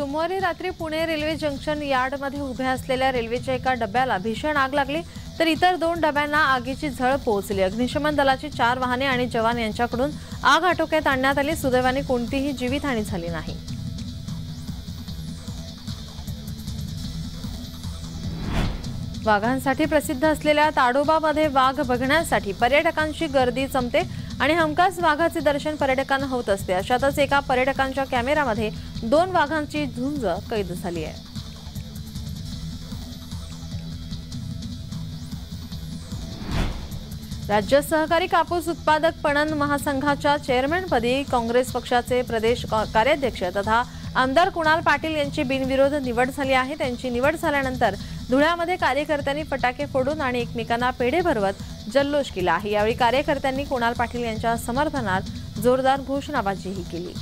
सोमवारी रात्री Pune railway junction यार्डमध्ये उभ्या असलेल्या रेल्वेच्या एका डब्याला भीषण आग लागली, तर इतर 2 डब्यांना आगीची झळ पोहोचली। अग्निशमन दलाची 4 वाहने आणि जवान यांच्याकडून आग आटोक्यात आणण्यात आली। सुदैवाने कोणतीही जीवितहानी झाली नाही। वाघांसाठी प्रसिद्ध असलेल्या ताडोबामध्ये वाघ बघण्यासाठी पर्यटकांची गर्दी जमते आणि हमखास वाघाचे दर्शन पर्यटकांना होत असते। अशातच एका पर्यटकांच्या कॅमेरामध्ये 2 वाघांची झुंज कैद झाली आहे। राज्य सहकारी कापूस उत्पादक पणन महासंघाच्या चेअरमनपदी काँग्रेस पक्षाचे प्रदेश कार्याध्यक्ष तथा आमदार कुणाल पाटील यांची बिनविरोध निवड झाली आहे। त्यांची निवड झाल्यानंतर धुळ्यामध्ये कार्यकर्त्यांनी फटाके फोडून आणि एकमेकांना पेढे भरवत जल्लोष केला आहे। यावेळी कार्यकर्त्यांनी कुणाल पाटील यांच्या समर्थनार्थ जोरदार घोषणाबाजीही केली।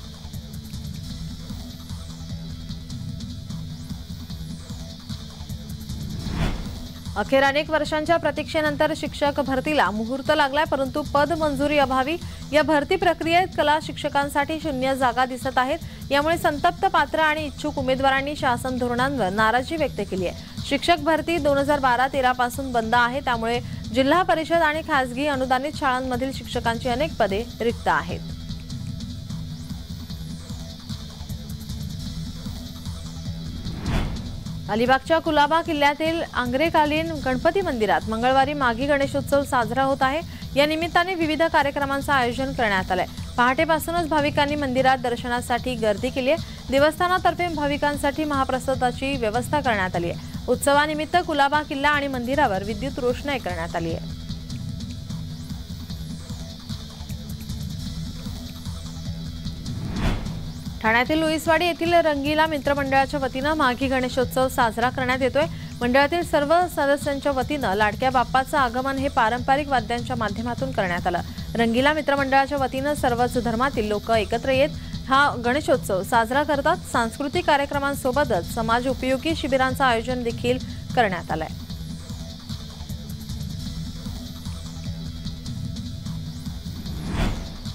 अखेर अनेक वर्षांच्या प्रतीक्षेनंतर शिक्षक भरतीला मुहूर्त लागलाय, परंतु पद मंजुरी अभावी या भरती प्रक्रियेत कला शिक्षकांसाठी शून्य जागा दिसत आहेत। यामुळे संतप्त पात्र आणि इच्छुक उमेदवारांनी शासन धोरणांवर नाराजी व्यक्त केली आहे। शिक्षक भरती 2012-13 पासून बंद आहे, त्यामुळे जिल्हा परिषद आणि खासगी अनुदानित शाळांमधील शिक्षकांची अनेक पदे रिक्त आहेत। अलिबागच्या कुलाबा किल्ल्यातील आंग्रेकालीन गणपती मंदिरात मंगळवारी माघी गणेशोत्सव साजरा होत आहे। या निमित्ताने विविध कार्यक्रमांचे आयोजन करण्यात आले आहे। पहाटेपासूनच भाविकांनी मंदिरात दर्शनासाठी गर्दी केली आहे। देवस्थानातर्फे भाविकांसाठी महाप्रसादाची व्यवस्था करण्यात आली आहे। उत्सवानिमित्त कुलाबा किल्ला आणि मंदिरावर विद्युत रोषणाई करण्यात आली आहे। ठाण्यातील लुईसवाडी येथील रंगीला मित्रमंडळाच्या वतीने माघी गणेशोत्सव साजरा करण्यात येतोय। मंडळातील सर्व सदस्यांच्या वतीने लाडक्या बाप्पाचं आगमन हे पारंपरिक वाद्यांच्या माध्यमातून करण्यात आलं। रंगीला मित्रमंडळाच्या वतीने सर्वच धर्मातील लोक एकत्र येत हा गणेशोत्सव साजरा करतात। सांस्कृतिक कार्यक्रमांसोबतच समाज उपयोगी शिबिरांचं आयोजन देखील करण्यात आलंय।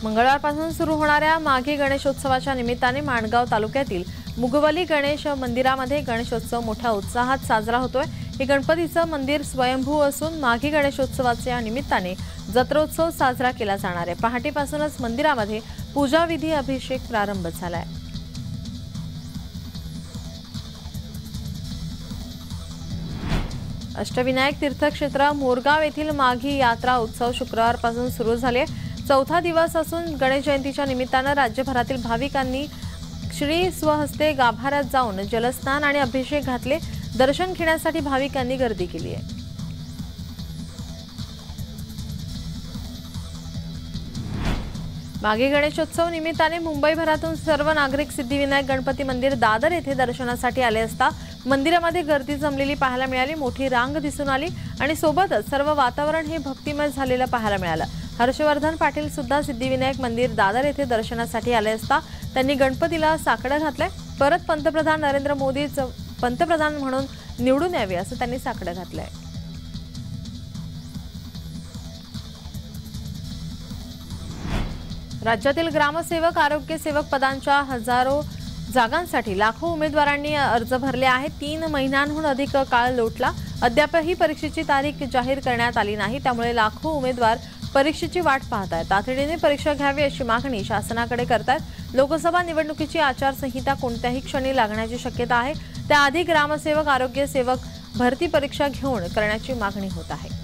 मंगळवारपासून सुरू होणाऱ्या माघी गणेशोत्सवाच्या निमित्ताने माणगाव तालुक्यातील मुगवली गणेश मंदिरामध्ये गणेशोत्सव मोठ्या उत्साहात साजरा होतोय। हे गणपतीचं मंदिर स्वयंभू असून माघी गणेशोत्सवाच्या निमित्ताने जत्रोत्सव साजरा केला जाणार आहे। पहाटेपासूनच मंदिरामध्ये पूजा विधी अभिषेक प्रारंभ झालाय। अष्टविनायक तीर्थक्षेत्र मोरगाव येथील माघी यात्रा उत्सव शुक्रवारपासून सुरू झाले। चौथा दिवस असून गणेश जयंतीच्या निमित्ताने राज्यभरातील भाविकांनी श्री स्वहस्ते गाभाऱ्यात जाऊन जलस्नान आणि अभिषेक घातले। दर्शन घेण्यासाठी भाविकांनी गर्दी केली आहे। माघी गणेशोत्सव निमित्ताने मुंबईभरातून सर्व नागरिक सिद्धिविनायक गणपती मंदिर दादर येथे दर्शनासाठी आले असता मंदिरामध्ये गर्दी जमलेली पाहायला मिळाली। मोठी रांग दिसून आली आणि सोबतच सर्व वातावरण हे भक्तिमय झालेलं पाहायला मिळालं। हर्षवर्धन पाटील सुद्धा सिद्धिविनायक मंदिर दादर येथे दर्शनासाठी आले असता त्यांनी गणपतीला साकडं घातलंय। परत पंतप्रधान नरेंद्र मोदी पंतप्रधान म्हणून निवडून यावे असं त्यांनी साकडं घातलंय। राज्यातील ग्रामसेवक आरोग्य सेवक पदांच्या हजारो जागांसाठी लाखो उमेदवारांनी अर्ज भरले आहेत। 3 महिन्यांहून अधिक काळ लोटला, अद्यापही परीक्षेची तारीख जाहीर करण्यात आली नाही। त्यामुळे लाखो उमेदवार परीक्षेची वाट पाहत आहेत। तातडीने परीक्षा घ्यावी अशी मागणी शासनाकडे करतात। लोकसभा निवडणुकीची आचारसंहिता कोणत्याही क्षणी लागण्याची शक्यता आहे। त्याआधी ग्रामसेवक आरोग्य सेवक भरती परीक्षा घेऊन करण्याची मागणी होत आहे।